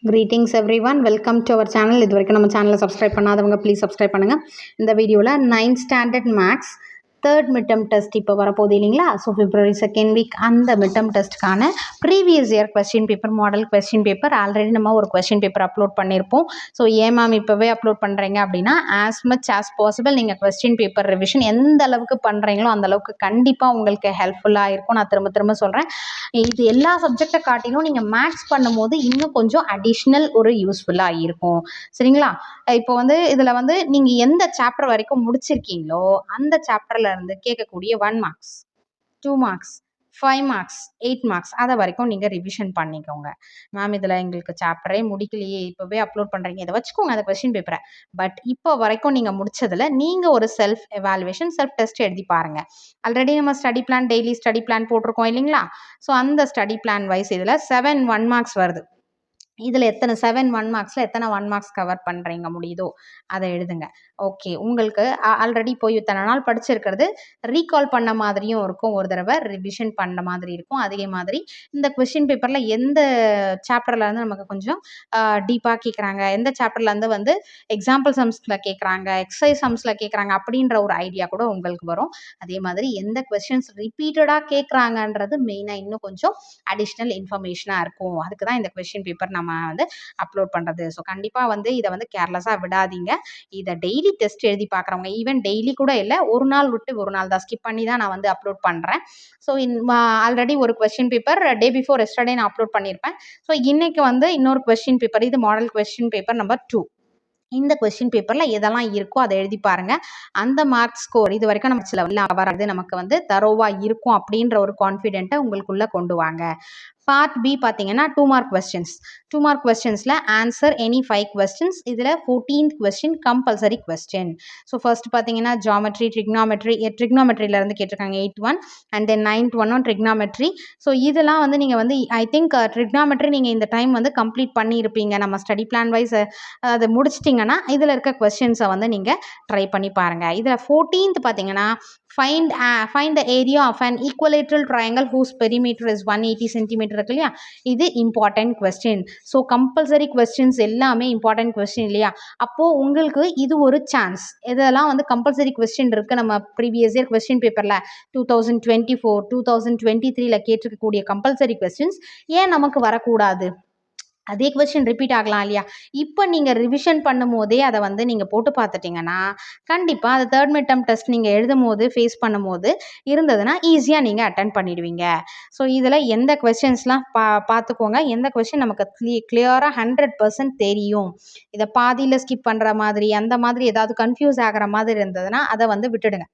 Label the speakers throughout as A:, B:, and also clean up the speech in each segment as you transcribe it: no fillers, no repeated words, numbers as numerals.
A: Greetings everyone, welcome to our channel. இது வரைக்கும் நம்ம சேனலை சப்ஸ்கிரைப் பண்ணாதவங்க ப்ளீஸ் சப்ஸ்கிரைப் பண்ணுங்கள். இந்த வீடியோவில் 9th standard maths third midterm test இப்போ வரப்போகுது இல்லைங்களா. ஸோ February 2nd வீக் அந்த மிட்டம் டெஸ்ட்டுக்கான previous year question paper, model question paper already நம்ம ஒரு கொஸ்டின் பேப்பர் அப்லோட் பண்ணியிருப்போம். ஸோ ஏன் மேம் இப்போவே அப்லோட் பண்ணுறீங்க அப்படின்னா, ஆஸ் மச் ஆஸ் பாசிபிள் நீங்கள் கொஸ்டின் பேப்பர் ரிவிஷன் எந்த அளவுக்கு பண்ணுறீங்களோ அந்த அளவுக்கு கண்டிப்பாக உங்களுக்கு ஹெல்ப்ஃபுல்லாக இருக்கும். நான் திரும்ப திரும்ப சொல்கிறேன், இது எல்லா சப்ஜெக்டை காட்டிலும் நீங்கள் மேக்ஸ் பண்ணும்போது இன்னும் கொஞ்சம் அடிஷ்னல் ஒரு யூஸ்ஃபுல்லாக இருக்கும். சரிங்களா. இப்போ இதில் நீங்கள் எந்த சாப்டர் வரைக்கும் முடிச்சிருக்கீங்களோ அந்த சாப்டரில் இருந்து கேட்கக்கூடிய 1 மார்க்ஸ், 2 மார்க்ஸ், 5 மார்க்ஸ், 8 மார்க்ஸ் அதை வரைக்கும் நீங்கள் ரிவிஷன் பண்ணிக்கோங்க. மேம் இதில் எங்களுக்கு சாப்டரே முடிக்கலையே, இப்போவே அப்லோட் பண்ணுறீங்க, இதை வச்சுக்கோங்க அந்த கொஸ்டின் பேப்பரை. பட் இப்போ வரைக்கும் நீங்கள் முடிச்சதில் நீங்கள் ஒரு செல்ஃப் எவாலுவேஷன், செல்ஃப் டெஸ்ட் எழுதி பாருங்கள். ஆல்ரெடி நம்ம study plan, daily study plan போட்டிருக்கோம் இல்லைங்களா. ஸோ அந்த ஸ்டடி பிளான் வைஸ் இதில் 7 1 மார்க்ஸ் வருது. இதில் எத்தனை 7 1 மார்க்ஸில் எத்தனை 1 மார்க்ஸ் கவர் பண்ணுறீங்க முடியுதோ அதை எழுதுங்க. ஓகே, உங்களுக்கு ஆல்ரெடி போய் இத்தனை நாள் படிச்சிருக்கிறது ரீகால் பண்ண மாதிரியும் இருக்கும், ஒரு தடவை ரிவிஷன் பண்ண மாதிரி இருக்கும். அதே மாதிரி இந்த கொஸ்டின் பேப்பரில் எந்த சாப்டரில் நமக்கு கொஞ்சம் டீப்பாக கேட்குறாங்க, எந்த சாப்டர்லேருந்து எக்ஸாம்பிள் சம்ஸில் கேட்குறாங்க, எக்ஸசைஸ் சம்ஸில் கேட்குறாங்க அப்படின்ற ஒரு ஐடியா கூட உங்களுக்கு வரும். அதே மாதிரி எந்த கொஸ்டின்ஸ் ரிப்பீட்டடாக கேட்குறாங்கன்றது மெயினாக இன்னும் கொஞ்சம் அடிஷ்னல் இன்ஃபர்மேஷனாக இருக்கும். அதுக்கு தான் இந்த கொஸ்டின் பேப்பர் நம்ம அப்லோட் பண்ணுறது. ஸோ கண்டிப்பாக இதை கேர்லெஸ்ஸாக விடாதீங்க. இதை டெய்லி டெஸ்ட் எழுதி பார்க்குறவங்க, ஈவன் டெய்லி கூட இல்லை, ஒரு நாள் விட்டு ஒரு நாள் தான் ஸ்கிப் பண்ணி தான் நான் அப்லோட் பண்ணுறேன். ஸோ ஆல்ரெடி ஒரு question paper day before yesterday நான் அப்லோட் பண்ணியிருப்பேன். ஸோ இன்னைக்கு இன்னொரு கொஸ்டின் பேப்பர், இது மாடல் கொஸ்டின் பேப்பர் நம்பர் 2. இந்த கொஸ்டின் பேப்பரில் எதெல்லாம் இருக்கோ அதை எழுதி பாருங்கள். அந்த மார்க் ஸ்கோர் இது வரைக்கும் நம்ம சில வராது, நமக்கு தரோவாக இருக்கும் அப்படின்ற ஒரு கான்ஃபிடென்ட்டை உங்களுக்குள்ளே கொண்டு வாங்க. பார்ட் பி பார்த்தீங்கன்னா 2 மார்க் கொஸ்டின்ஸ். 2 மார்க் கொஸ்டின்ஸில் ஆன்சர் எனி 5 கொஸ்டின்ஸ். இதில் 14th question compulsory question. So first பார்த்தீங்கன்னா ஜாமெட்ரி, ட்ரிக்னாமெட்ரியிலேருந்து கேட்டிருக்காங்க 8th one, and then 9th ஒன்னும் ட்ரிக்னாமெட்ரி. ஸோ இதெல்லாம் நீங்கள் ஐ திங்க் ட்ரிக்னாமெட்ரி நீங்கள் இந்த டைம் கம்ப்ளீட் பண்ணியிருப்பீங்க. நம்ம ஸ்டடி பிளான் வைஸ் அதை முடிச்சிட்டிங்கன்னா இதில் இருக்க கொஸ்டின்ஸை நீங்கள் ட்ரை பண்ணி பாருங்கள். இதில் 14th பார்த்தீங்கன்னா find the area of an equilateral triangle whose perimeter is 180 centimeter இருக்கு இல்லையா. இது important question. So compulsory questions எல்லாமே இம்பார்ட்டன்ட் கொஸ்டின் இல்லையா. அப்போது உங்களுக்கு இது ஒரு சான்ஸ். இதெல்லாம் கம்பல்சரி கொஸ்டின் இருக்குது நம்ம ப்ரீவியஸ் இயர் கொஸ்டின் பேப்பரில் 2024 2023 கேட்டிருக்கக்கூடிய கம்பல்சரி கொஸ்டின்ஸ் ஏன் நமக்கு வரக்கூடாது? அதே கொஸ்டின் ரிப்பீட் ஆகலாம் இல்லையா. இப்போ நீங்கள் ரிவிஷன் பண்ணும் போதே அதை நீங்கள் போட்டு பார்த்துட்டிங்கன்னா கண்டிப்பாக அது தேர்ட் மிட் டெர்ம் டெஸ்ட் நீங்கள் எழுதும் போது ஃபேஸ் பண்ணும் போது இருந்ததுன்னா ஈஸியாக நீங்கள் அட்டன் பண்ணிடுவீங்க. ஸோ இதில் எந்த கொஸ்டின்ஸ்லாம் பார்த்துக்கோங்க, எந்த கொஸ்டின் நமக்கு கிளியராக 100% தெரியும், இதை பாதியில் ஸ்கிப் பண்ணுற மாதிரி அந்த மாதிரி ஏதாவது கன்ஃபியூஸ் ஆகிற மாதிரி இருந்ததுன்னா அதை விட்டுடுங்க.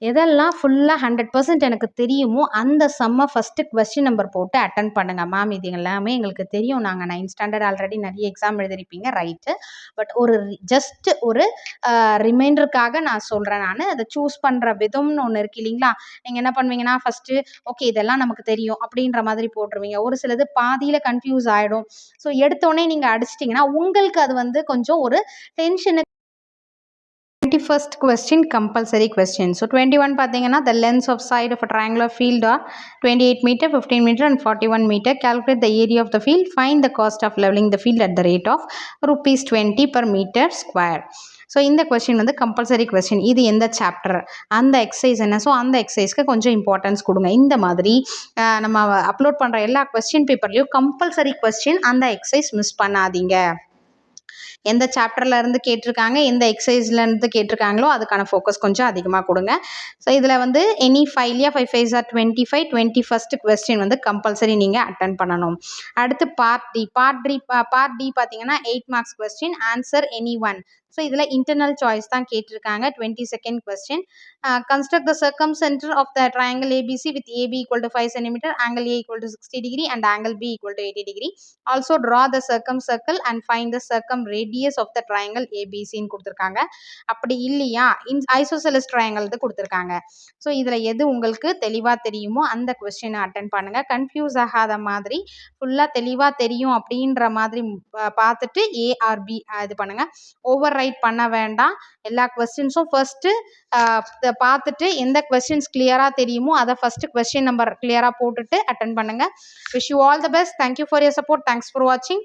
A: எதெல்லாம் ஃபுல்லாக 100% எனக்கு தெரியுமோ அந்த சம்மை ஃபஸ்ட்டு கொஸ்டின் நம்பர் போட்டு அட்டன் பண்ணுங்கள். மேம் இது எல்லாமே எங்களுக்கு தெரியும், நாங்கள் 9th ஸ்டாண்டர்ட் ஆல்ரெடி நிறைய எக்ஸாம் எழுதிருப்பீங்க, ரைட்டு. பட் ஜஸ்ட் ஒரு ரிமைண்டருக்காக நான் சொல்கிறேன். நான் அதை சூஸ் பண்ணுற விதம்னு ஒன்று இருக்குது இல்லைங்களா. நீங்கள் என்ன பண்ணுவீங்கன்னா ஃபஸ்ட்டு ஓகே இதெல்லாம் நமக்கு தெரியும் அப்படின்ற மாதிரி போட்டுருவீங்க. ஒரு சிலது பாதியில் கன்ஃபியூஸ் ஆகிடும். ஸோ எடுத்தோடனே நீங்கள் அடிச்சிட்டிங்கன்னா உங்களுக்கு அது கொஞ்சம் ஒரு டென்ஷனுக்கு. 21st question compulsory question. So 21 பார்த்தீங்கன்னா the lengths of side of a triangular field are 28 meter, 15 meter and 41 meter. Calculate the area of the field. Find the cost of leveling the field at the rate of rupees 20 per meter square. So இந்த question compulsory question. இது எந்த chapter, அந்த exercise என்ன, so அந்த எக்ஸசைஸ்க்கு கொஞ்சம் importance கொடுங்க. இந்த மாதிரி நம்ம அப்லோட் பண்ணுற எல்லா கொஸ்டின் பேப்பர்லேயும் கம்பல்சரி கொஸ்டின், அந்த எக்ஸசைஸ் மிஸ் பண்ணாதீங்க. எந்த சாப்டரில் இருந்து கேட்டிருக்காங்க, எந்த எக்ஸசைஸ்லேருந்து கேட்டிருக்காங்களோ அதுக்கான ஃபோக்கஸ் கொஞ்சம் அதிகமாக கொடுங்க. ஸோ இதில் any 5 5 or 25 21st question compulsory நீங்கள் அட்டன் பண்ணணும். அடுத்து பார்ட் டி பார்த்தீங்கன்னா 8 marks question, answer any one. So இதில் இன்டர்னல் சாய்ஸ் தான் கேட்டிருக்காங்க. 22nd question, construct the circumcenter of the triangle ABC with AB equal to 5 cm, angle A equal to 60 degree and angle B equal to 80 degree. Also draw the circum and find the circum radius of the triangle ABCன்னு கொடுத்துருக்காங்க. அப்படி இல்லையா isosceles triangle கொடுத்துருக்காங்க. So இதில் எது உங்களுக்கு தெளிவாக தெரியுமோ அந்த கொஸ்டினை அட்டன் பண்ணுங்கள். கன்ஃபியூஸ் ஆகாத மாதிரி ஃபுல்லாக தெளிவாக தெரியும் அப்படின்ற மாதிரி பார்த்துட்டு ARB இது பண்ணுங்கள். ஓவர் ரைட் பண்ண வேண்டாம். எல்லா கொஸ்டின்ஸும் ஃபர்ஸ்ட்டு பார்த்துட்டு எந்த கொஸ்டின்ஸ் கிளியராக தெரியுமோ அதை ஃபஸ்ட்டு கொஸ்டின் நம்பர் கிளியராக போட்டுட்டு அட்டன் பண்ணுங்கள். Wish you all the best. Thank you for your support. Thanks for வாட்சிங்.